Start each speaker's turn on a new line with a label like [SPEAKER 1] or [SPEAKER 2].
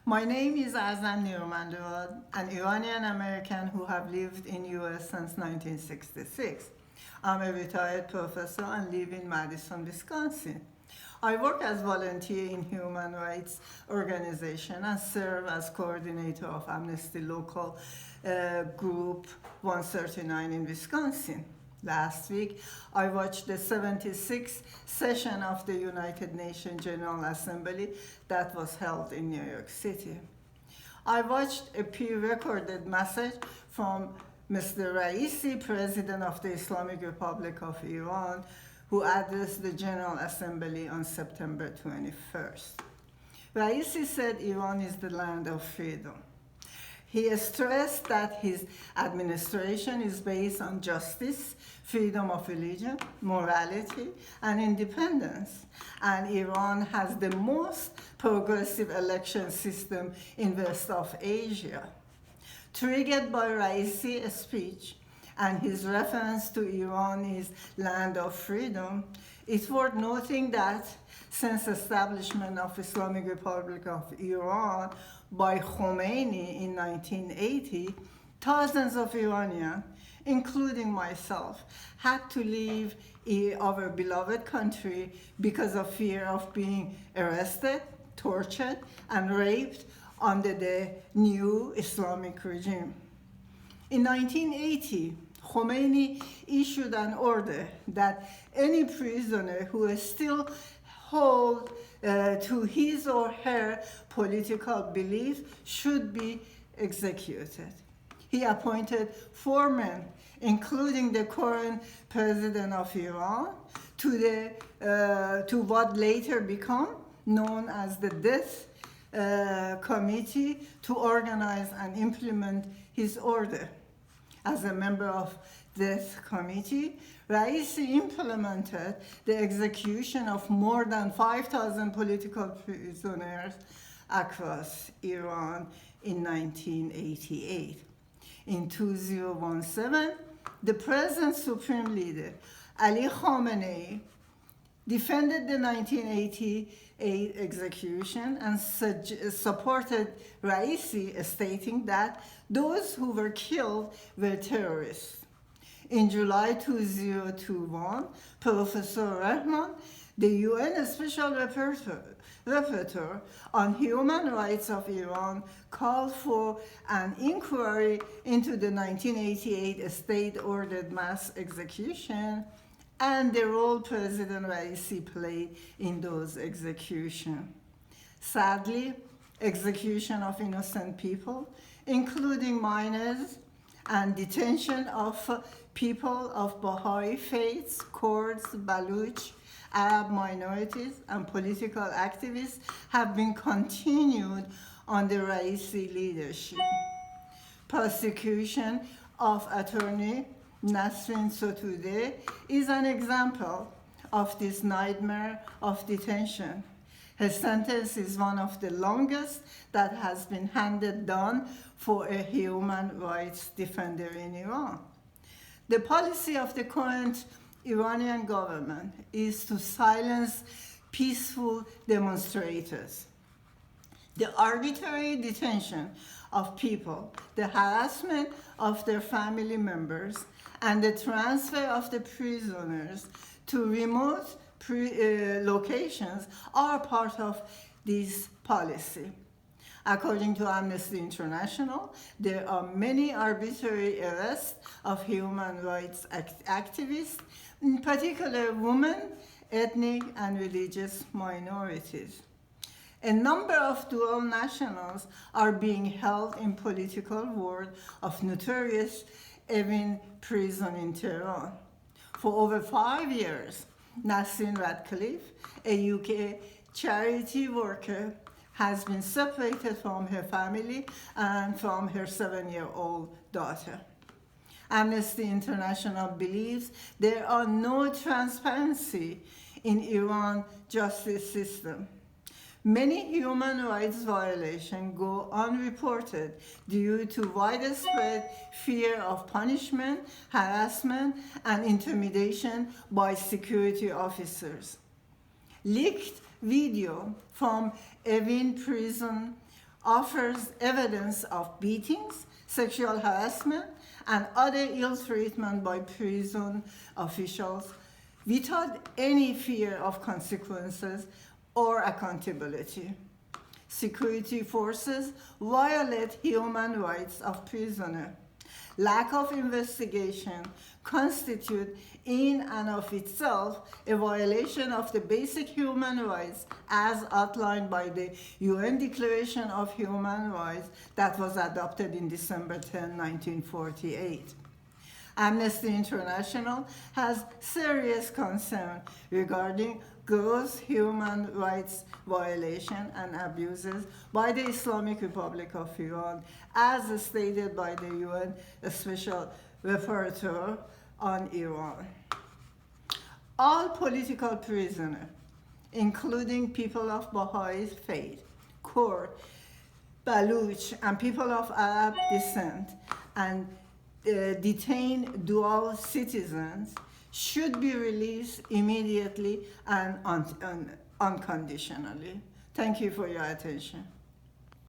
[SPEAKER 1] My name is Azam Niroomand-Rad, an Iranian American who have lived in US since 1966. I'm a retired professor and live in Madison, Wisconsin. I work as volunteer in human rights organization and serve as coordinator of Amnesty local group 139 in Wisconsin. Last week, I watched the 76th session of the United Nations General Assembly that was held in New York City. I watched a pre-recorded message from Mr. Raisi, President of the Islamic Republic of Iran, who addressed the General Assembly on September 21st. Raisi said Iran is the land of freedom. He stressed that his administration is based on justice, freedom of religion, morality, and independence. And Iran has the most progressive election system in West of Asia. Triggered by Raisi's speech and his reference to Iran is land of freedom, it's worth noting that since establishment of Islamic Republic of Iran by Khomeini in 1980, thousands of Iranians, including myself, had to leave our beloved country because of fear of being arrested, tortured, and raped under the new Islamic regime. In 1980, Khomeini issued an order that any prisoner who is still hold to his or her political belief should be executed. He appointed 4 men, including the current president of Iran, to what later became known as the Death Committee to organize and implement his order. As a member of this committee, Raisi implemented the execution of more than 5,000 political prisoners across Iran in 1988. In 2017, the present supreme leader, Ali Khamenei, defended the 1988 execution and supported Raisi, stating that those who were killed were terrorists. In July 2021, Professor Rahman, the UN Special Rapporteur on Human Rights of Iran, called for an inquiry into the 1988 state-ordered mass execution and the role President Raisi played in those executions. Sadly, execution of innocent people, including minors, and detention of people of Baha'i faiths, Kurds, Baluch, Arab minorities, and political activists have been continued under Raisi leadership. Prosecution of attorney Nasrin Sotoudeh is an example of this nightmare of detention. Her sentence is one of the longest that has been handed down for a human rights defender in Iran. The policy of the current Iranian government is to silence peaceful demonstrators. The arbitrary detention of people, the harassment of their family members, and the transfer of the prisoners to remote locations are part of this policy. According to Amnesty International, there are many arbitrary arrests of human rights activists, in particular women, ethnic and religious minorities. A number of dual nationals are being held in political ward of notorious Evin prison in Tehran. For over 5 years, Nasrin Radcliffe, a UK charity worker, has been separated from her family and from her 7-year-old daughter. Amnesty International believes there are no transparency in Iran's justice system. Many human rights violations go unreported due to widespread fear of punishment, harassment, and intimidation by security officers. Leaked video from Evin prison offers evidence of beatings, sexual harassment, and other ill treatment by prison officials without any fear of consequences or accountability. Security forces violate human rights of prisoners. Lack of investigation constitutes in and of itself a violation of the basic human rights as outlined by the UN Declaration of Human Rights that was adopted in December 10, 1948. Amnesty International has serious concern regarding gross human rights violation and abuses by the Islamic Republic of Iran, as stated by the UN Special Rapporteur on Iran. All political prisoners, including people of Baha'i faith, Kurd, Baluch, and people of Arab descent, and detained dual citizens should be released immediately and unconditionally. Thank you for your attention.